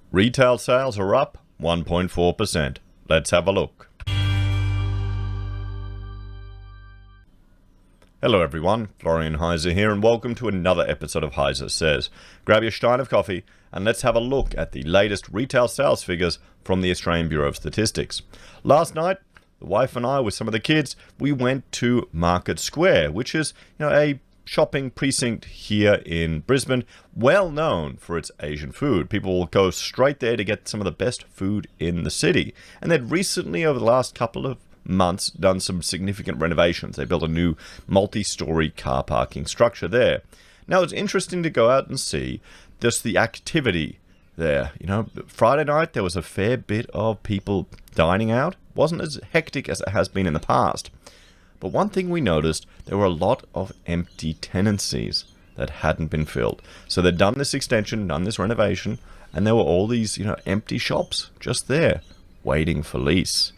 Retail sales are up 1.4%. Let's have a look. Hello everyone, Florian.Heise here, and welcome to another episode of HeiseSays. Grab your stein of coffee and let's have a look at the latest retail sales figures from the Australian Bureau of Statistics. Last night, the wife and I, with some of the kids, we went to Market Square, which is a shopping precinct here in Brisbane, well known for its Asian food. People will go straight there to get some of the best food in the city. And they'd recently, over the last couple of months, done some significant renovations. They built a new multi-story car parking structure there. Now, it's interesting to go out and see just the activity there. Friday night, there was a fair bit of people dining out. It wasn't as hectic as it has been in the past. But one thing we noticed, there were a lot of empty tenancies that hadn't been filled. So they'd done this extension, done this renovation, and there were all these, empty shops just there, waiting for lease.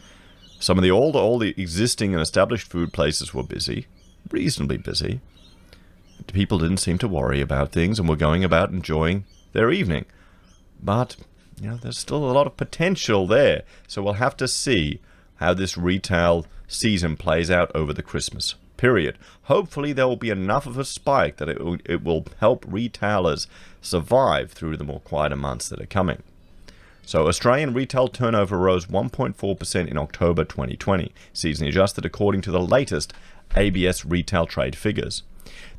Some of all the existing and established food places were busy, reasonably busy. People didn't seem to worry about things and were going about enjoying their evening. But, there's still a lot of potential there. So we'll have to see how this retail season plays out over the Christmas period. Hopefully there will be enough of a spike that it will help retailers survive through the more quieter months that are coming. So Australian retail turnover rose 1.4% in October 2020, seasonally adjusted according to the latest ABS retail trade figures.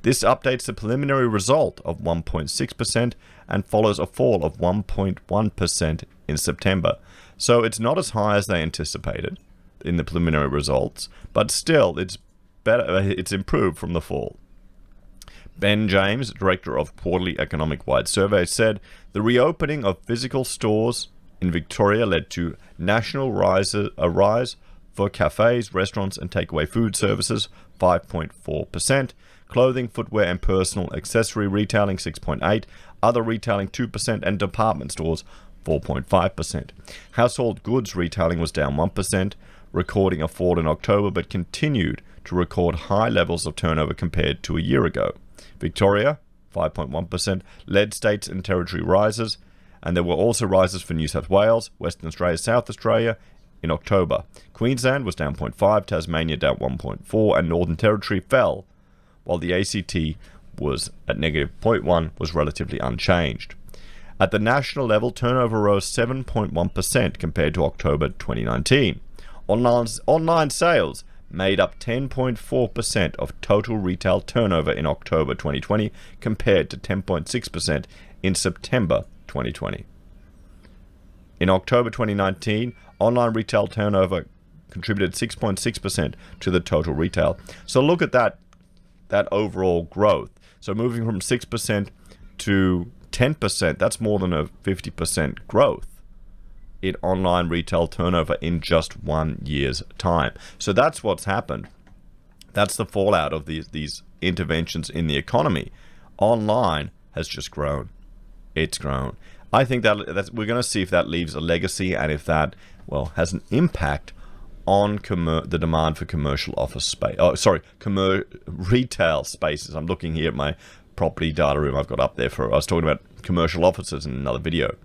This updates the preliminary result of 1.6% and follows a fall of 1.1% in September. So it's not as high as they anticipated in the preliminary results, but still it's better. It's improved from the fall. Ben James, director of Quarterly Economic-Wide Survey, said the reopening of physical stores in Victoria led to national rise for cafes, restaurants and takeaway food services, 5.4%, clothing, footwear and personal accessory retailing, 6.8%, other retailing, 2%, and department stores, 4.5%. Household goods retailing was down 1%, recording a fall in October, but continued to record high levels of turnover compared to a year ago. Victoria, 5.1%, led states and territory rises, and there were also rises for New South Wales, Western Australia, South Australia in October. Queensland was down 0.5%, Tasmania down 1.4%, and Northern Territory fell, while the ACT was at negative 0.1%, was relatively unchanged. At the national level, turnover rose 7.1% compared to October 2019. Online sales made up 10.4% of total retail turnover in October 2020 compared to 10.6% in September 2020. In October 2019, online retail turnover contributed 6.6% to the total retail. So look at that overall growth. So moving from 6% to 10%, that's more than a 50% growth in online retail turnover in just 1 year's time. So that's what's happened. That's the fallout of these interventions in the economy. Online has just grown. It's grown. I think that we're going to see if that leaves a legacy and if that, has an impact on the demand for commercial office space. Retail spaces. I'm looking here at my property data room I've got up there I was talking about commercial offices in another video.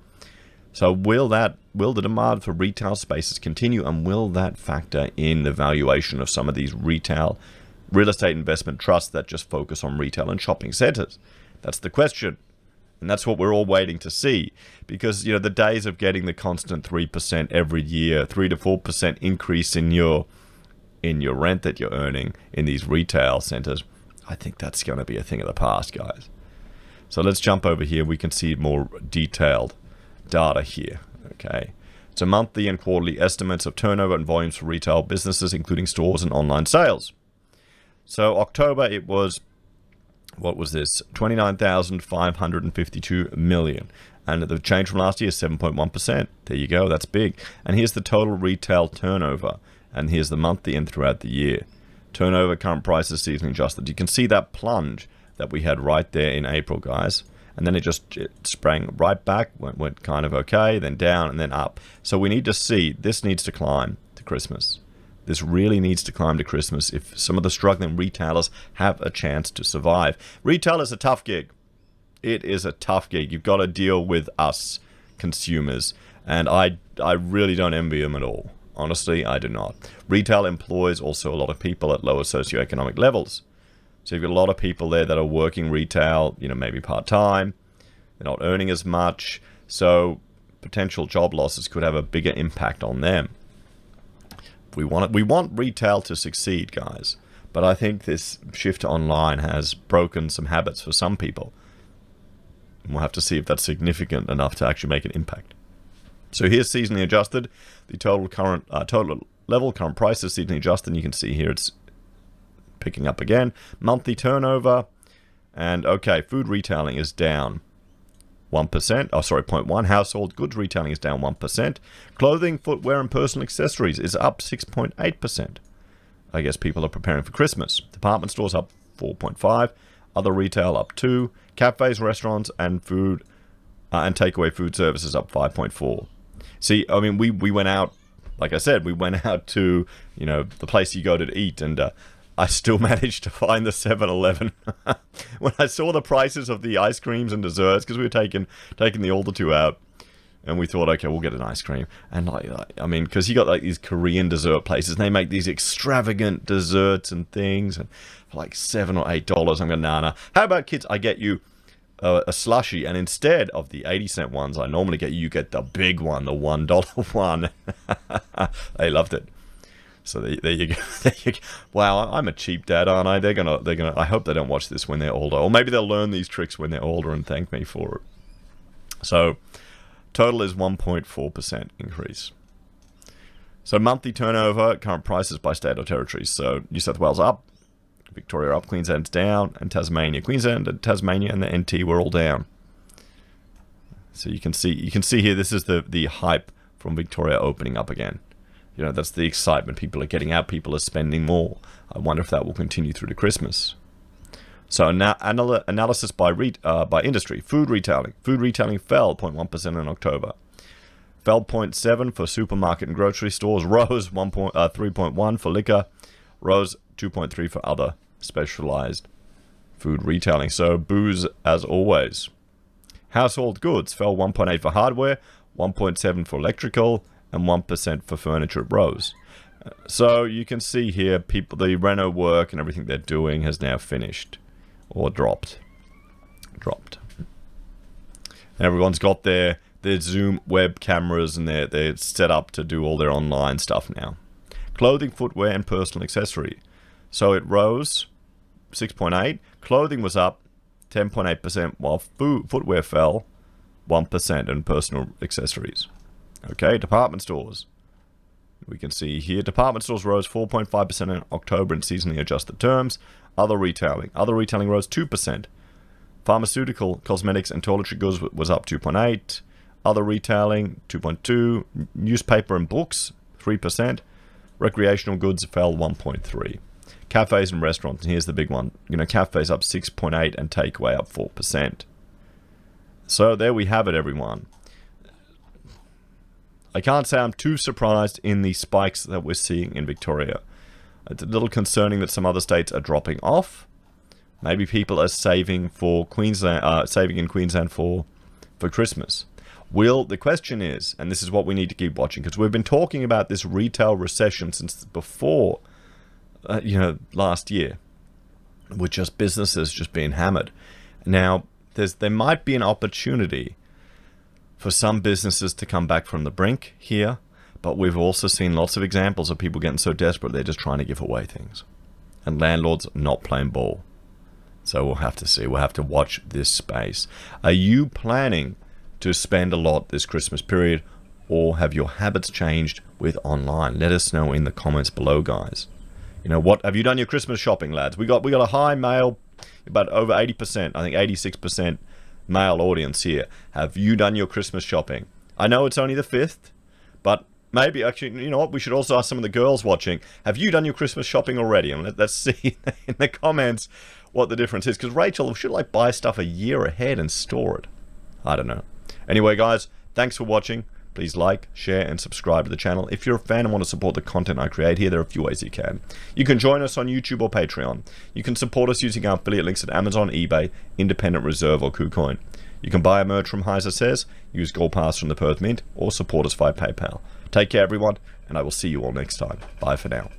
So will the demand for retail spaces continue, and will that factor in the valuation of some of these real estate investment trusts that just focus on retail and shopping centers? That's the question. And that's what we're all waiting to see, because the days of getting the constant 3% every year, 3 to 4% increase in your rent that you're earning in these retail centers, I think that's going to be a thing of the past, guys. So let's jump over here. We can see more detailed data here. Okay, so monthly and quarterly estimates of turnover and volumes for retail businesses, including stores and online sales. So October, it was, what was this? 29,552 million. And the change from last year is 7.1%. There you go, that's big. And here's the total retail turnover. And here's the monthly and throughout the year. Turnover, current prices, seasonally adjusted. You can see that plunge that we had right there in April, guys. And then it sprang right back, went kind of okay, then down, and then up. So we need to see, this needs to climb to Christmas. This really needs to climb to Christmas if some of the struggling retailers have a chance to survive. Retail is a tough gig. It is a tough gig. You've got to deal with us consumers, and I really don't envy them at all. Honestly, I do not. Retail employs also a lot of people at lower socioeconomic levels. So you've got a lot of people there that are working retail, maybe part-time. They're not earning as much, so potential job losses could have a bigger impact on them. We want retail to succeed, guys, but I think this shift to online has broken some habits for some people. And we'll have to see if that's significant enough to actually make an impact. So here's seasonally adjusted, the total level, current prices, seasonally adjusted, and you can see here it's picking up again. Monthly turnover, and okay, food retailing is down 1%. Oh, sorry, 0.1. Household goods retailing is down 1%. Clothing, footwear, and personal accessories is up 6.8%. I guess people are preparing for Christmas. Department stores up 4.5. Other retail up 2. Cafes, restaurants, and food and takeaway food services up 5.4. See, I mean, we went out, like I said, we went out to, the place you go to eat, and I still managed to find the 7-Eleven. When I saw the prices of the ice creams and desserts, because we were taking the older two out, and we thought, okay, we'll get an ice cream. And because you got like these Korean dessert places, and they make these extravagant desserts and things, and for like $7 or $8, I'm going, nah. How about, kids, I get you a slushie, and instead of the 80-cent ones I normally get, you get the big one, the $1 one. They loved it. So there you go. Wow, I'm a cheap dad, aren't I? They're gonna. I hope they don't watch this when they're older, or maybe they'll learn these tricks when they're older and thank me for it. So, total is 1.4% increase. So monthly turnover, current prices by state or territories. So New South Wales up, Victoria up, Queensland's down, and Tasmania, Queensland, and Tasmania, and the NT were all down. So you can see here. This is the hype from Victoria opening up again. That's the excitement. People are getting out. People are spending more. I wonder if that will continue through to Christmas. So now analysis by industry. Food retailing. Food retailing fell 0.1% in October. Fell 0.7% for supermarket and grocery stores. Rose 3.1% for liquor. Rose 2.3% for other specialized food retailing. So booze as always. Household goods fell 1.8% for hardware, 1.7% for electrical, and 1% for furniture at Rose. So you can see here, the reno work and everything they're doing has now finished, or dropped. Everyone's got their Zoom web cameras, and they're set up to do all their online stuff now. Clothing, footwear, and personal accessory. So it rose 6.8%. Clothing was up 10.8%, while footwear fell 1%, and personal accessories. Okay, department stores. We can see here, department stores rose 4.5% in October in seasonally adjusted terms. Other retailing rose 2%. Pharmaceutical, cosmetics, and toiletry goods was up 2.8%. Other retailing, 2.2%. Newspaper and books, 3%. Recreational goods fell 1.3%. Cafes and restaurants, and here's the big one. Cafes up 6.8% and takeaway up 4%. So there we have it, everyone. I can't say I'm too surprised in the spikes that we're seeing in Victoria. It's a little concerning that some other states are dropping off. Maybe people are saving for Queensland, saving in Queensland for Christmas. The question is, and this is what we need to keep watching, because we've been talking about this retail recession since before, last year, with just businesses just being hammered. Now, there might be an opportunity for some businesses to come back from the brink here, but we've also seen lots of examples of people getting so desperate they're just trying to give away things, and landlords not playing ball. So we'll have to see. We'll have to watch this space. Are you planning to spend a lot this Christmas period, or have your habits changed with online? Let us know in the comments below, guys. What have you done your Christmas shopping, lads? We got a high male, about over 80%, I think 86% male audience here. Have you done your Christmas shopping? I know it's only the 5th, but maybe actually, you know what, we should also ask some of the girls watching, have you done your Christmas shopping already? And let's see in the comments what the difference is, because Rachel should buy stuff a year ahead and store it. I don't know. Anyway, guys, thanks for watching. Please like, share, and subscribe to the channel. If you're a fan and want to support the content I create here, there are a few ways you can. You can join us on YouTube or Patreon. You can support us using our affiliate links at Amazon, eBay, Independent Reserve, or Kucoin. You can buy a merch from HeiseSays, use Gold Pass from the Perth Mint, or support us via PayPal. Take care, everyone, and I will see you all next time. Bye for now.